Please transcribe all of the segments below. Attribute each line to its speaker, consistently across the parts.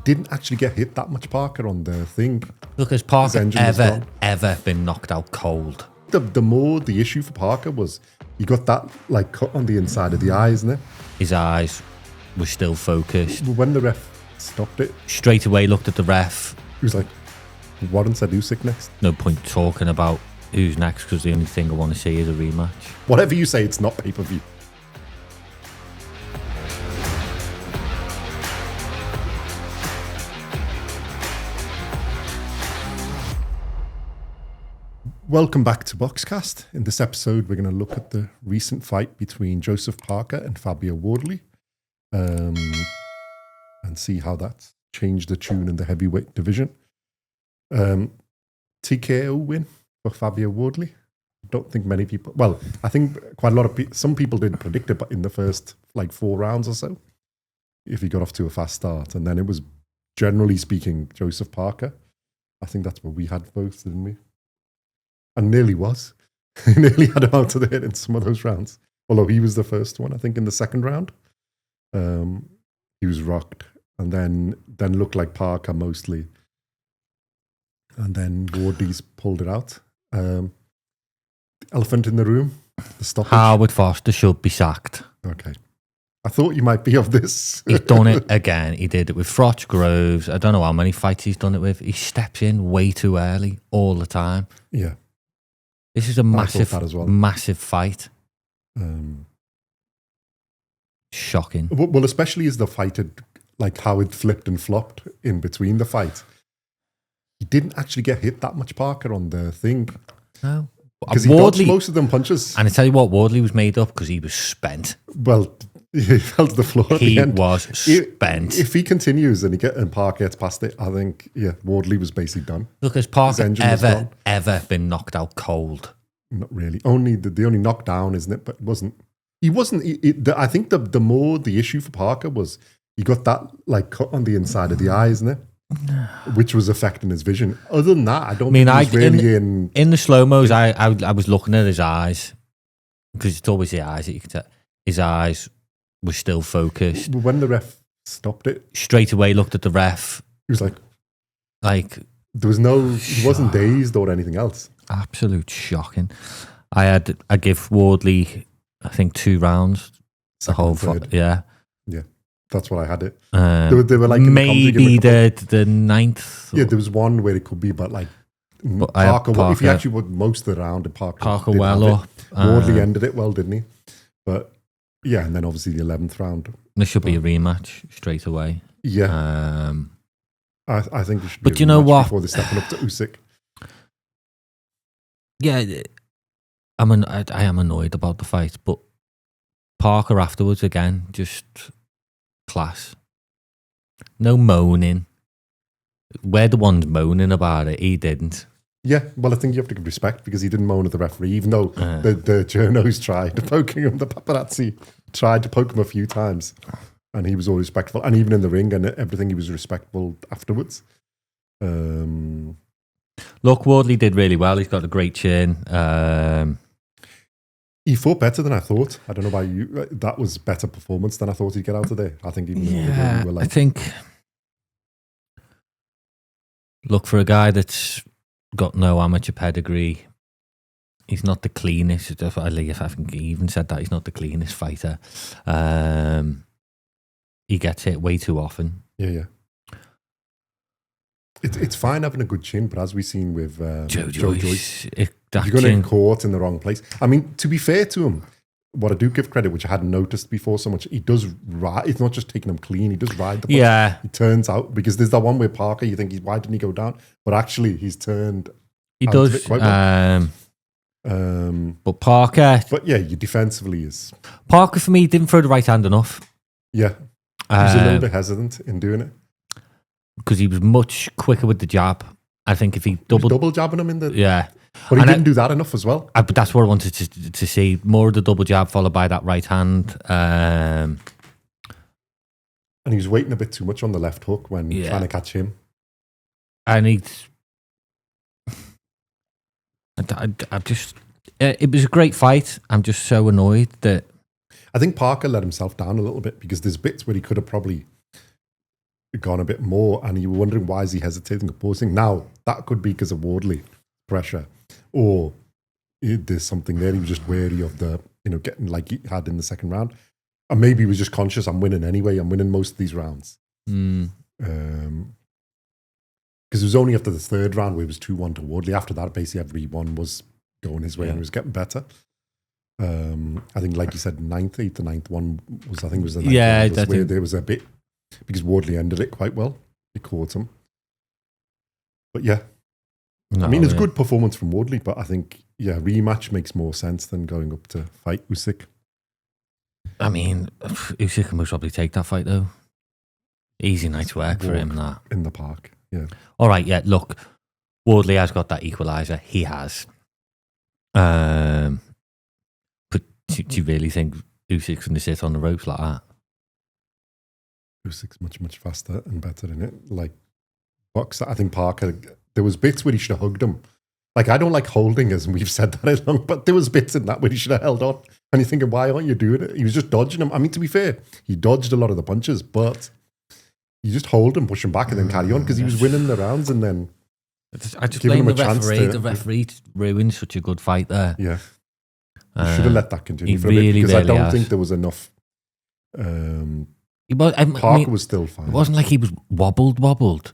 Speaker 1: didn't actually get hit that much, Parker, on the thing.
Speaker 2: Look, has Parker ever been knocked out cold?
Speaker 1: The issue for Parker was he got that like cut on the inside of the eye, isn't it?
Speaker 2: His eyes were still focused.
Speaker 1: When the ref stopped it,
Speaker 2: straight away looked at the ref.
Speaker 1: He was like, Warren said Usyk next.
Speaker 2: No point talking about who's next because the only thing I want to see is a rematch.
Speaker 1: Whatever you say, it's not pay-per-view. Welcome back to BoxCast. In this episode, we're going to look at the recent fight between Joseph Parker and Fabio Wardley and see how that's changed the tune in the heavyweight division. TKO win for Fabio Wardley. I don't think many people... Well, I think quite a lot of people... Some people did predict it in the first, 4 rounds or so, if he got off to a fast start. And then it was, generally speaking, Joseph Parker. I think that's what we had both, didn't we? And nearly was. He nearly had him out of the hit in some of those rounds. Although he was the first one, I think, in the second round. He was rocked. And then looked like Parker mostly. And then Wardley's pulled it out. Elephant in the room. The stoppage.
Speaker 2: Howard Foster should be sacked.
Speaker 1: Okay. I thought you might be of this.
Speaker 2: He's done it again. He did it with Froch Groves. I don't know how many fights he's done it with. He steps in way too early all the time.
Speaker 1: Yeah.
Speaker 2: This is a massive fight. Shocking.
Speaker 1: Well, especially as the fight had, how it flipped and flopped in between the fight. He didn't actually get hit that much, Parker, on the thing.
Speaker 2: No.
Speaker 1: Because he dodged most of them punches.
Speaker 2: And I tell you what, Wardley was made up because he was spent.
Speaker 1: Well, he fell to the floor at the end.
Speaker 2: He was spent.
Speaker 1: If he continues and Parker gets past it, I think, Wardley was basically done.
Speaker 2: Look, has Parker ever been knocked out cold?
Speaker 1: Not really. Only the only knockdown, isn't it? But it wasn't. He wasn't. I think the issue for Parker was he got that cut on the inside of the eye, isn't it? Which was affecting his vision. Other than that, I don't think he was really
Speaker 2: in the slow-mos, I was looking at his eyes because it's always the eyes that you can tell. His eyes were still focused.
Speaker 1: When the ref stopped it,
Speaker 2: straight away looked at the ref.
Speaker 1: He was like there was no. He wasn't dazed or anything else.
Speaker 2: Absolute shocking. I give Wardley, I think, 2 rounds.
Speaker 1: The whole fight.
Speaker 2: Yeah.
Speaker 1: That's what I had it.
Speaker 2: They were like maybe the 9th.
Speaker 1: Yeah, there was one where it could be, but Parker. If he actually would most of the round, Parker well up. Wardley ended it well, didn't he? But yeah, and then obviously the 11th round.
Speaker 2: There should be a rematch straight away.
Speaker 1: Yeah. I think there should be.
Speaker 2: But you know what?
Speaker 1: Before they're stepping up to Usyk.
Speaker 2: Yeah, I am annoyed about the fight, but Parker afterwards again, just class. No moaning. We're the ones moaning about it. He didn't.
Speaker 1: Yeah, well, I think you have to give respect because he didn't moan at the referee, even though the journos tried poking him. The paparazzi tried to poke him a few times, and he was all respectful. And even in the ring and everything, he was respectful afterwards.
Speaker 2: Look, Wardley did really well. He's got a great chin.
Speaker 1: He fought better than I thought. I don't know about you. That was better performance than I thought he'd get out today. I think
Speaker 2: I think. Look, for a guy that's got no amateur pedigree, he's not the cleanest. I think he even said that he's not the cleanest fighter. He gets hit way too often.
Speaker 1: Yeah. It's fine having a good chin, but as we've seen with Joe Joyce, you're going to get caught in the wrong place. I mean, to be fair to him, what I do give credit, which I hadn't noticed before so much, he does ride. It's not just taking him clean. He does ride the punch.
Speaker 2: Yeah.
Speaker 1: He turns out, because there's that one with Parker, you think, why didn't he go down? But actually, he's turned.
Speaker 2: He does.
Speaker 1: Quite well.
Speaker 2: But Parker.
Speaker 1: But yeah, you defensively is.
Speaker 2: Parker, for me, didn't throw the right hand enough.
Speaker 1: Yeah. He was a little bit hesitant in doing it.
Speaker 2: Because he was much quicker with the jab. I think if he
Speaker 1: double jabbing him in the...
Speaker 2: Yeah.
Speaker 1: But he didn't do that enough as well.
Speaker 2: But that's what I wanted to see. More of the double jab followed by that right hand.
Speaker 1: And he was waiting a bit too much on the left hook when trying to catch him.
Speaker 2: And it was a great fight. I'm just so annoyed that...
Speaker 1: I think Parker let himself down a little bit because there's bits where he could have probably gone a bit more, and you were wondering why is he hesitating or pausing. Now that could be because of Wardley pressure, or there's something there. He was just wary of the getting like he had in the second round, and maybe he was just conscious. I'm winning anyway. I'm winning most of these rounds. Because it was only after the third round where it was 2-1 to Wardley. After that, basically every one was going his way and he was getting better. I think, like you said, the ninth one was, I think it was the ninth one, where there was a bit, because Wardley ended it quite well. He caught him. But yeah. I mean, it's a good performance from Wardley, but I think, rematch makes more sense than going up to fight Usyk.
Speaker 2: I mean, Usyk can most probably take that fight, though. Easy night's work for him, that.
Speaker 1: In the park, yeah.
Speaker 2: All right, yeah, look, Wardley has got that equaliser. He has. But do you really think Usyk's going to sit on the ropes like that?
Speaker 1: Usyk's much, much faster and better in it. Like, Boxer, I think Parker, there was bits where he should have hugged him. Like, I don't like holding, as we've said that long, but there was bits in that where he should have held on. And you're thinking, why aren't you doing it? He was just dodging him. I mean, to be fair, he dodged a lot of the punches, but you just hold him, push him back, and then carry on, because he was winning the rounds, and then
Speaker 2: I just blame the referee. The referee ruined such a good fight there.
Speaker 1: Yeah. You should have let that continue for a bit, because I don't think there was enough. Parker was still fine.
Speaker 2: It wasn't like he was wobbled.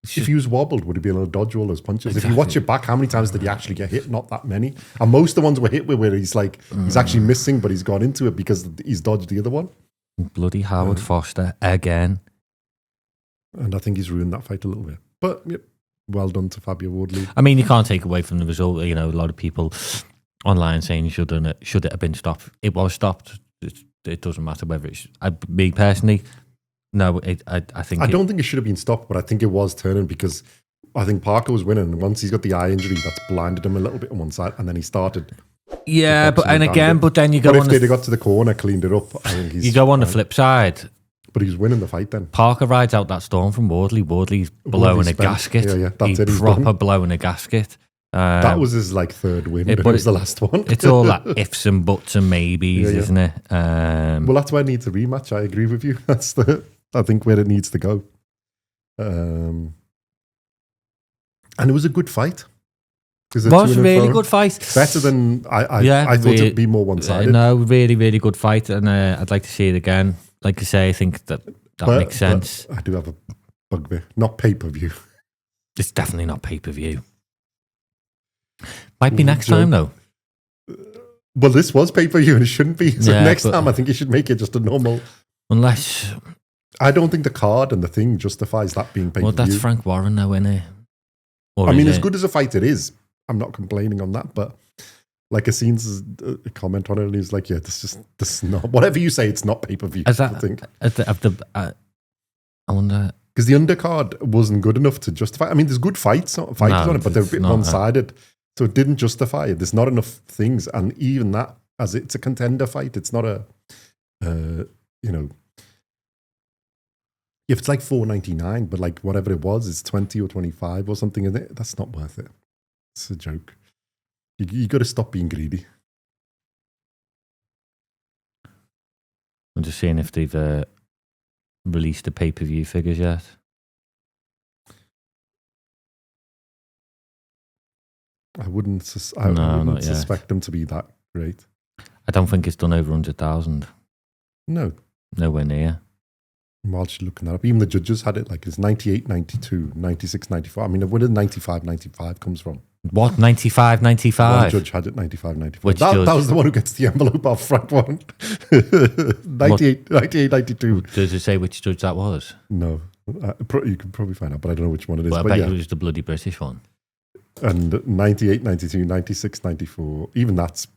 Speaker 1: If he was wobbled, would he be able to dodge all those punches? Exactly. If you watch it back, how many times did he actually get hit? Not that many. And most of the ones were hit where he's like, he's actually missing, but he's gone into it because he's dodged the other one.
Speaker 2: Bloody Howard Foster again.
Speaker 1: And I think he's ruined that fight a little bit. But well done to Fabio Wardley.
Speaker 2: I mean, you can't take away from the result. You know, a lot of people online saying should it have been stopped. It was stopped. It doesn't matter whether it's me personally. No, I think
Speaker 1: I don't think it should have been stopped, but I think it was turning, because I think Parker was winning. And once he's got the eye injury, that's blinded him a little bit on one side, and then he started.
Speaker 2: Yeah, but then you go.
Speaker 1: But if they'd have got to the corner, cleaned it up, I think
Speaker 2: you go on the flip side.
Speaker 1: But he was winning the fight then.
Speaker 2: Parker rides out that storm from Wardley. Wardley's blowing a gasket.
Speaker 1: Yeah, that's it.
Speaker 2: He's proper blowing a gasket.
Speaker 1: That was his third win, but it was the last one.
Speaker 2: It's all like ifs and buts and maybes, isn't it?
Speaker 1: Well, that's why it needs a rematch. I agree with you. That's I think where it needs to go. And it was a good fight.
Speaker 2: It was a really good fight.
Speaker 1: Better than I thought it would be more one-sided.
Speaker 2: No, really, really good fight, and I'd like to see it again. Like I say, I think that makes sense.
Speaker 1: I do have a bugbear. Not pay-per-view.
Speaker 2: It's definitely not pay-per-view. Might be next time, though.
Speaker 1: Well, this was pay-per-view, and it shouldn't be. So next time, I think you should make it just a normal...
Speaker 2: Unless...
Speaker 1: I don't think the card and the thing justifies that being pay-per-view.
Speaker 2: Well, that's Frank Warren now, isn't it?
Speaker 1: I mean, as good as a fight it is, I'm not complaining on that, but like I seen a comment on it, and he was like, yeah, this is not... Whatever you say, it's not pay-per-view, I think.
Speaker 2: I wonder...
Speaker 1: Because the undercard wasn't good enough to justify... I mean, there's good fights on it, but they're a bit one-sided. So it didn't justify it. There's not enough things. And even that, as it's a contender fight, it's not a, if it's like $4.99, but like whatever it was, it's 20 or 25 or something in it, that's not worth it. It's a joke. You got to stop being greedy.
Speaker 2: I'm just seeing if they've released the pay-per-view figures yet.
Speaker 1: I wouldn't suspect them to be that great.
Speaker 2: I don't think it's done over 100,000.
Speaker 1: No.
Speaker 2: Nowhere near.
Speaker 1: While she's looking that up, even the judges had it like it's 98, 92, 96, 94. I mean, where did 95, 95 comes from?
Speaker 2: What? 95, 95?
Speaker 1: One judge had it 95, 95.
Speaker 2: Which
Speaker 1: that was the one who gets the envelope off front one. 98, 92.
Speaker 2: Does it say which judge that was?
Speaker 1: No. You can probably find out, but I don't know which one it is.
Speaker 2: Well, I bet it was the bloody British one.
Speaker 1: And 98, 92, 96, 94, even that's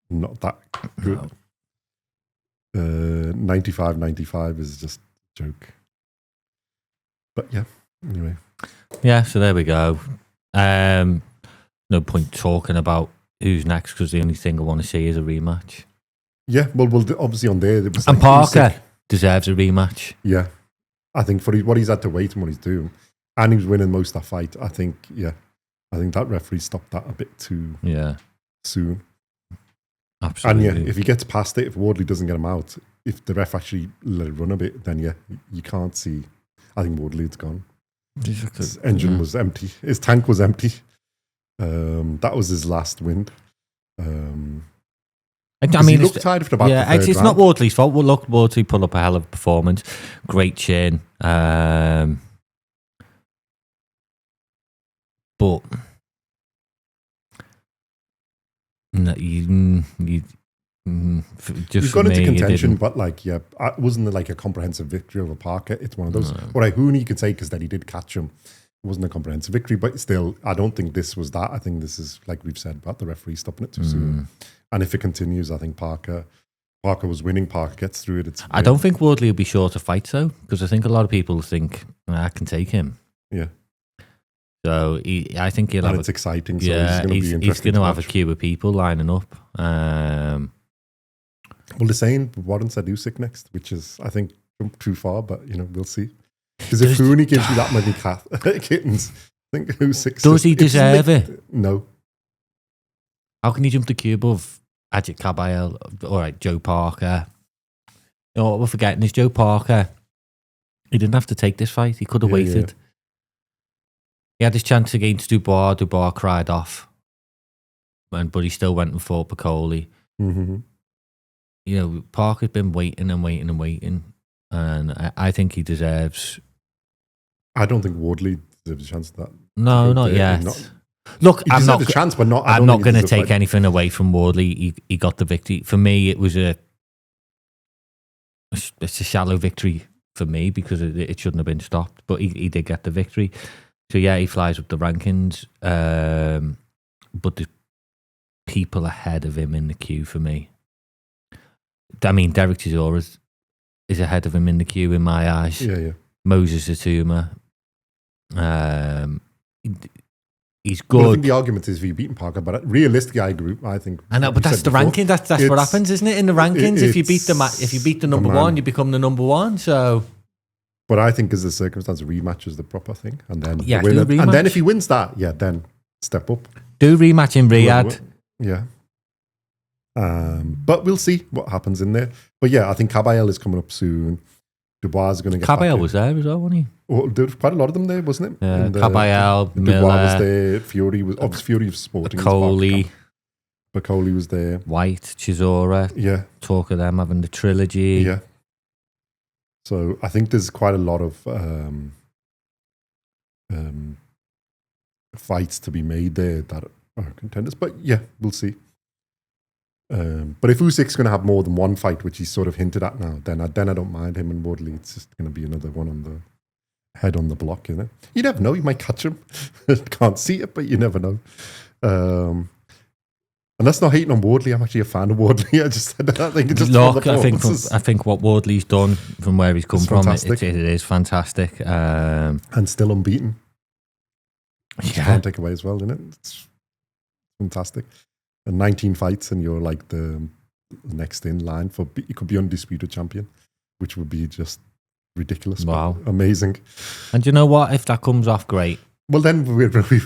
Speaker 1: not that good. No. 95, 95 is just a joke. But yeah, anyway.
Speaker 2: Yeah, so there we go. No point talking about who's next, because the only thing I want to see is a rematch.
Speaker 1: Yeah, well, obviously on there... It was
Speaker 2: and Parker deserves a rematch.
Speaker 1: Yeah. I think for what he's had to wait and what he's doing, and he was winning most of that fight, I think that referee stopped that a bit too soon.
Speaker 2: Absolutely.
Speaker 1: And yeah, if he gets past it, if Wardley doesn't get him out, if the ref actually let it run a bit, then yeah, you can't see. I think Wardley's gone. His engine was empty. His tank was empty. That was his last wind.
Speaker 2: I mean,
Speaker 1: he looked tired for about the third
Speaker 2: it's
Speaker 1: round.
Speaker 2: not Wardley's fault. Well, look, Wardley put up a hell of a performance. Great chin. But no, just
Speaker 1: You've got into contention, but like, yeah, it wasn't like a comprehensive victory over Parker. It's one of those. What Hooney you could say because that he did catch him. It wasn't a comprehensive victory, but still, I don't think this was that. I think this is, like we've said, about the referee stopping it too soon. And if it continues, I think Parker was winning. Parker gets through it.
Speaker 2: I don't think Wardley will be sure to fight, though, because I think a lot of people think, I can take him.
Speaker 1: Yeah.
Speaker 2: So I think he'll have.
Speaker 1: It's exciting. So
Speaker 2: yeah,
Speaker 1: he's
Speaker 2: going to have a queue of people lining up.
Speaker 1: Well, they're saying Warren said Usyk next, which is, I think, too far, but we'll see. Because if Rooney gives you that many kittens, I think Usyk.
Speaker 2: Does he deserve it?
Speaker 1: No.
Speaker 2: How can you jump the queue above Ajit Kabayel? All right, Joe Parker. What we're forgetting is Joe Parker. He didn't have to take this fight. He could have waited.
Speaker 1: Yeah.
Speaker 2: He had his chance against Dubois. Dubois cried off. But he still went and fought Piccoli.
Speaker 1: Mm-hmm.
Speaker 2: Parker's been waiting and waiting and waiting. And I think he deserves...
Speaker 1: I don't think Wardley deserves a chance at that.
Speaker 2: No, not yet. Look, I'm not
Speaker 1: a chance, but not.
Speaker 2: I'm not going to take anything away from Wardley. He got the victory. For me, it was it's a shallow victory for me because it shouldn't have been stopped. But he did get the victory. So yeah, he flies up the rankings. But there's people ahead of him in the queue for me. I mean, Derek Chisora is ahead of him in the queue in my eyes.
Speaker 1: Yeah.
Speaker 2: Moses Atuma. He's good.
Speaker 1: Well, I think the argument is if you beaten Parker, but realistically, I think.
Speaker 2: I know, but that's the ranking. That's what happens, isn't it? In the rankings, if you beat the number one, you become the number one. So,
Speaker 1: but I think as the circumstance, a rematch is the proper thing, and then
Speaker 2: and
Speaker 1: then if he wins that, then step up.
Speaker 2: Do rematch in Riyadh.
Speaker 1: Yeah. But we'll see what happens in there. But yeah, I think Kabayel is coming up soon. Dubois is going to get.
Speaker 2: Kabayel was there as well, wasn't he?
Speaker 1: Well, there was quite a lot of them there, wasn't it?
Speaker 2: Yeah, Kabayel, Miller.
Speaker 1: Dubois was there. Fury was sporting. Piccoli was there.
Speaker 2: White, Chisora.
Speaker 1: Yeah.
Speaker 2: Talk of them having the trilogy.
Speaker 1: Yeah. So I think there's quite a lot of fights to be made there that are contenders. But yeah, we'll see. But if Usyk's going to have more than one fight, which he's sort of hinted at now, then I don't mind him and Wardley. It's just going to be another one on the head on the block, You never know. You might catch him. Can't see it, but you never know. And that's not hating on Wardley. I'm actually a fan of Wardley. I just said that. I think it's just
Speaker 2: I think what Wardley's done from where he's come from, it is fantastic.
Speaker 1: And still unbeaten. You can't take away as well, isn't it? It's fantastic. And 19 fights, and you're like the next in line for you could be undisputed champion, which would be just ridiculous.
Speaker 2: Wow,
Speaker 1: amazing!
Speaker 2: And you know what? If that comes off, great.
Speaker 1: Well, then we're on.
Speaker 2: You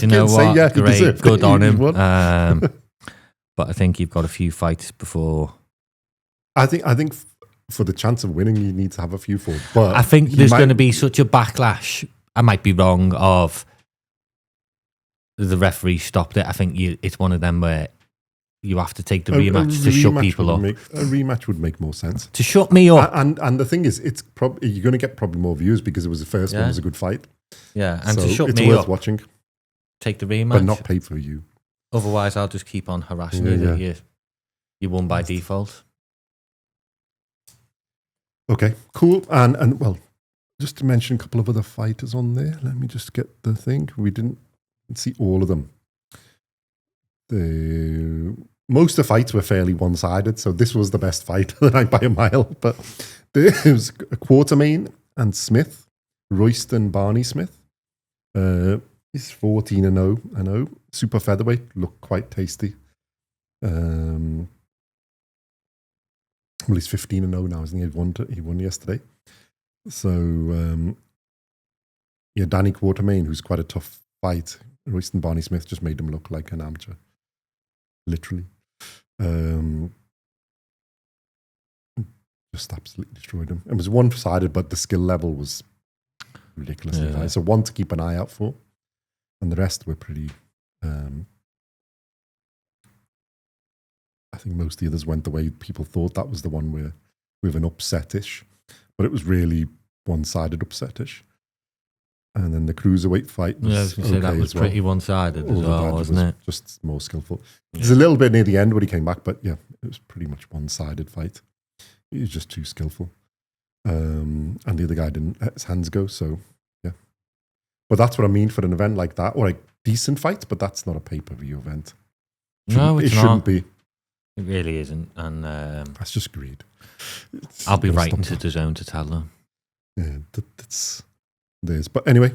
Speaker 2: know what? Say, great, good on him. But I think you've got a few fights before.
Speaker 1: I think for the chance of winning, you need to have a few for. But
Speaker 2: I think there's going to be such a backlash. I might be wrong. Of the referee stopped it. I think it's one of them where you have to take the rematch to shut people up.
Speaker 1: A rematch would make more sense.
Speaker 2: To shut me up.
Speaker 1: And the thing is, it's you're going to get probably more views because it was the first one was a good fight.
Speaker 2: Yeah, and
Speaker 1: so
Speaker 2: to shut me up.
Speaker 1: It's worth watching.
Speaker 2: Take the rematch.
Speaker 1: But not pay for you.
Speaker 2: Otherwise, I'll just keep on harassing you that you won by default.
Speaker 1: Okay, cool. And well, just to mention a couple of other fighters on there. Let me just get the thing. We didn't see all of them. Most of the fights were fairly one-sided, so this was the best fight of the night by a mile. But there was Quartermain and Smith, Royston Barney Smith. He's 14-0. Super featherweight, looked quite tasty. Well, he's 15-0 now, isn't he? He won yesterday. So, Danny Quartermain, who's quite a tough fight. Royston Barney Smith just made him look like an amateur. Literally. just absolutely destroyed him. It was one-sided, but the skill level was ridiculously high. So one to keep an eye out for, and the rest were pretty. I think most of the others went the way people thought. That was the one where with an upset-ish, but it was really one-sided upset-ish. And then the cruiserweight fight was
Speaker 2: that was pretty one-sided as well, wasn't it?
Speaker 1: Just more skillful. There's a little bit near the end where he came back, but yeah, it was pretty much one-sided fight. He was just too skillful. And the other guy didn't let his hands go, so yeah. But that's what I mean for an event like that, or a decent fight, but that's not a pay-per-view event.
Speaker 2: No, it
Speaker 1: shouldn't be.
Speaker 2: It really isn't. And
Speaker 1: that's just greed.
Speaker 2: I'll be writing to DAZN to tell them.
Speaker 1: Yeah, that's theirs. But anyway,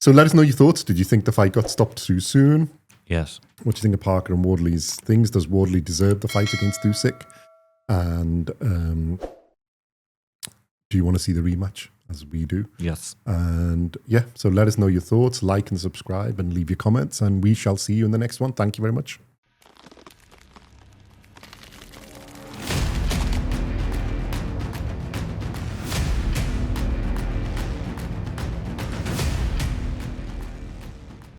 Speaker 1: so let us know your thoughts. Did you think the fight got stopped too soon?
Speaker 2: Yes.
Speaker 1: What do you think of Parker and Wardley's things? Does Wardley deserve the fight against Usyk? And do you want to see the rematch, as we do?
Speaker 2: Yes.
Speaker 1: And yeah, so let us know your thoughts, like and subscribe, and leave your comments, and we shall see you in the next one. Thank you very much.